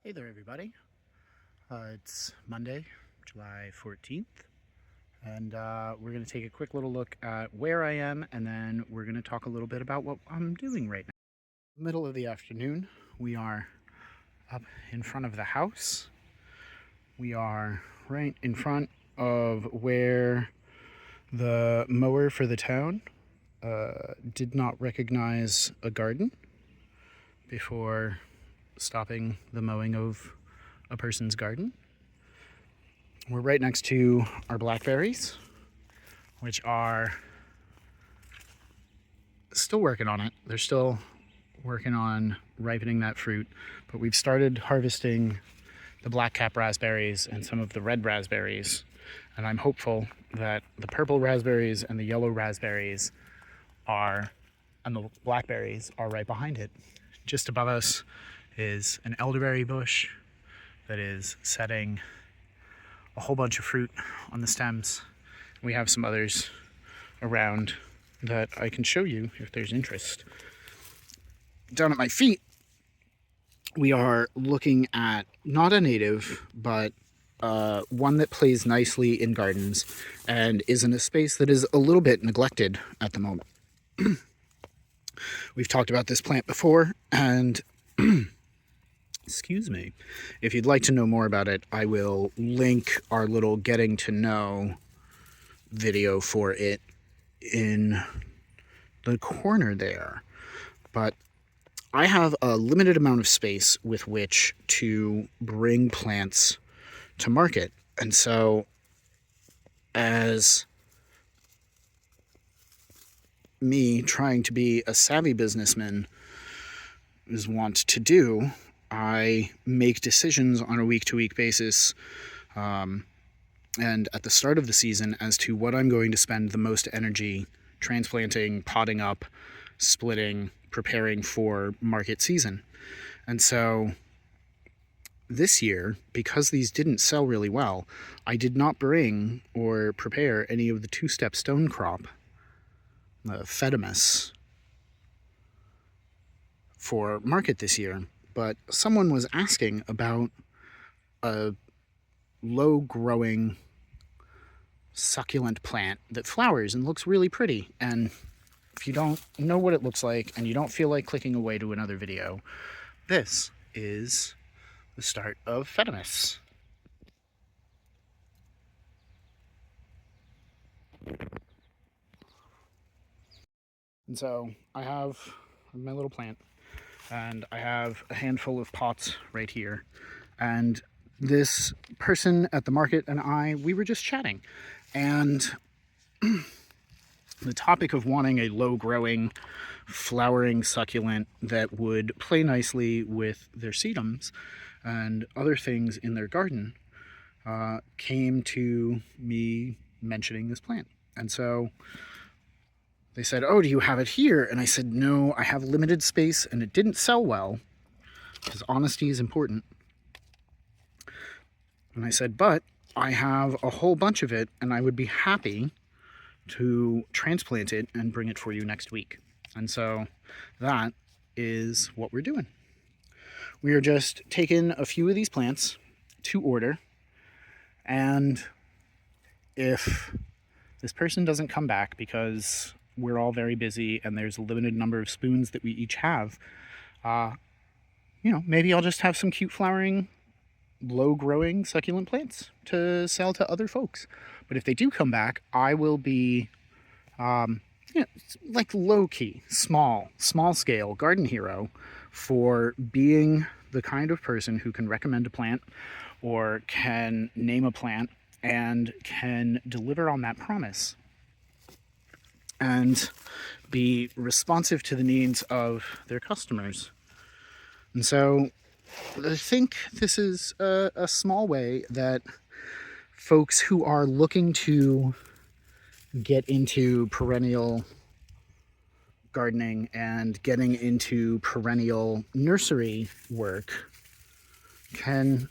Hey there, everybody. It's Monday, July 14th, and we're going to take a quick little look at where I am, and then we're going to talk a little bit about what I'm doing right now. Middle of the afternoon, we are up in front of the house. We are right in front of where the mower for the town did not recognize a garden before stopping the mowing of a person's garden. We're right next to our blackberries, which are still working on it. They're still working on ripening that fruit, but we've started harvesting the black cap raspberries and some of the red raspberries, and I'm hopeful that the purple raspberries and the yellow raspberries and the blackberries are right behind it. Just above us is an elderberry bush that is setting a whole bunch of fruit on the stems. We have some others around that I can show you if there's interest. Down at my feet, we are looking at not a native, but one that plays nicely in gardens and is in a space that is a little bit neglected at the moment. We've talked about this plant before, and excuse me, if you'd like to know more about it, I will link our little getting to know video for it in the corner there. But I have a limited amount of space with which to bring plants to market. And so, as me trying to be a savvy businessman is wont to do, I make decisions on a week-to-week basis and at the start of the season as to what I'm going to spend the most energy transplanting, potting up, splitting, preparing for market season. And so this year, because these didn't sell really well, I did not bring or prepare any of the two-step stone crop, the Phedemus, for market this year. But someone was asking about a low-growing succulent plant that flowers and looks really pretty. And if you don't know what it looks like and you don't feel like clicking away to another video, this is the start of Phedemus. And so I have my little plant, and I have a handful of pots right here. And this person at the market and we were just chatting. And the topic of wanting a low-growing, flowering succulent that would play nicely with their sedums and other things in their garden came to me mentioning this plant. And so they said, "Oh, do you have it here?" And I said, "No, I have limited space and it didn't sell well," because honesty is important. And I said, "But I have a whole bunch of it and I would be happy to transplant it and bring it for you next week." And so that is what we're doing. We are just taking a few of these plants to order, and if this person doesn't come back because we're all very busy and there's a limited number of spoons that we each have, maybe I'll just have some cute flowering, low-growing succulent plants to sell to other folks. But if they do come back, I will be like low-key, small-scale garden hero for being the kind of person who can recommend a plant or can name a plant and can deliver on that promise and be responsive to the needs of their customers. And so I think this is a small way that folks who are looking to get into perennial gardening and getting into perennial nursery work can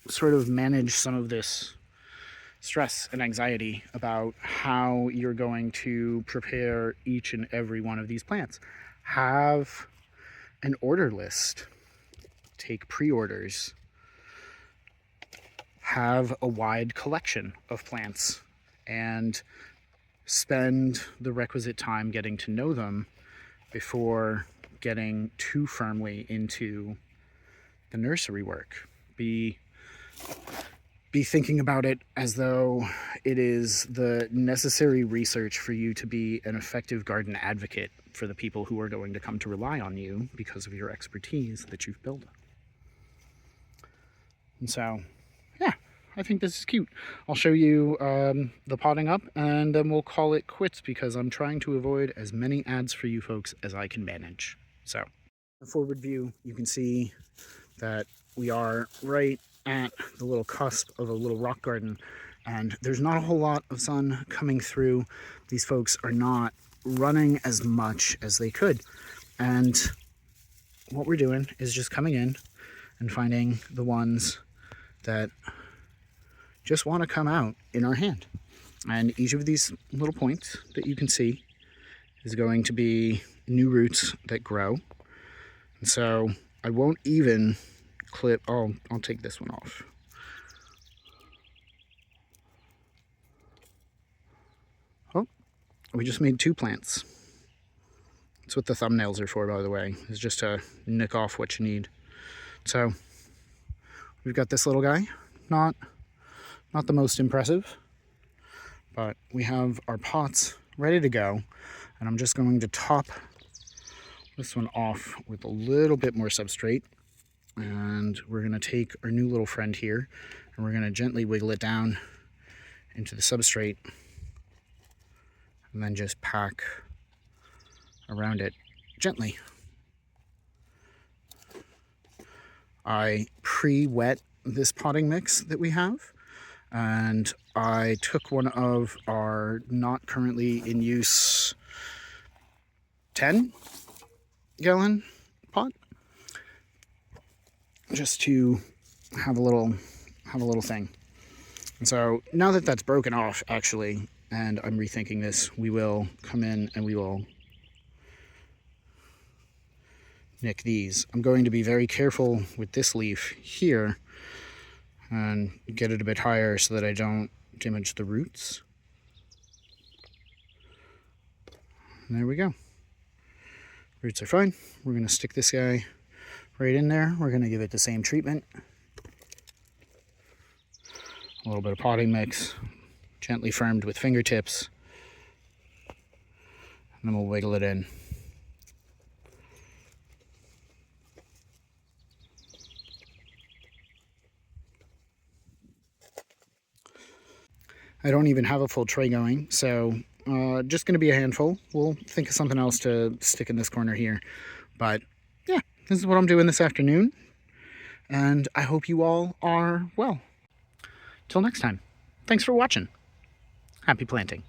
sort of manage some of this stress and anxiety about how you're going to prepare each and every one of these plants. Have an order list take pre-orders have a wide collection of plants and spend the requisite time getting to know them before getting too firmly into the nursery work. Be thinking about it as though it is the necessary research for you to be an effective garden advocate for the people who are going to come to rely on you because of your expertise that you've built up. And so, yeah, I think this is cute. I'll show you the potting up, and then we'll call it quits because I'm trying to avoid as many ads for you folks as I can manage. So, the forward view, you can see that we are right at the little cusp of a little rock garden, and there's not a whole lot of sun coming through. These folks are not running as much as they could, and what we're doing is just coming in and finding the ones that just want to come out in our hand. And each of these little points that you can see is going to be new roots that grow. And so I won't even clip, I'll take this one off. Oh, we just made 2 plants. That's what the thumbnails are for, by the way, is just to nick off what you need. So we've got this little guy, not the most impressive, but we have our pots ready to go, and I'm just going to top this one off with a little bit more substrate, and we're going to take our new little friend here and we're going to gently wiggle it down into the substrate and then just pack around it gently. I pre-wet this potting mix that we have, and I took one of our not currently in use 10-gallon pot just to have a little thing. And so now that that's broken off, actually, and I'm rethinking this, we will come in and we will nick these. I'm going to be very careful with this leaf here and get it a bit higher so that I don't damage the roots. And there we go. Roots are fine. We're going to stick this guy right in there. We're going to give it the same treatment. A little bit of potting mix, gently firmed with fingertips, and then we'll wiggle it in. I don't even have a full tray going, so just going to be a handful. We'll think of something else to stick in this corner here. But yeah, this is what I'm doing this afternoon, and I hope you all are well. Till next time, thanks for watching. Happy planting.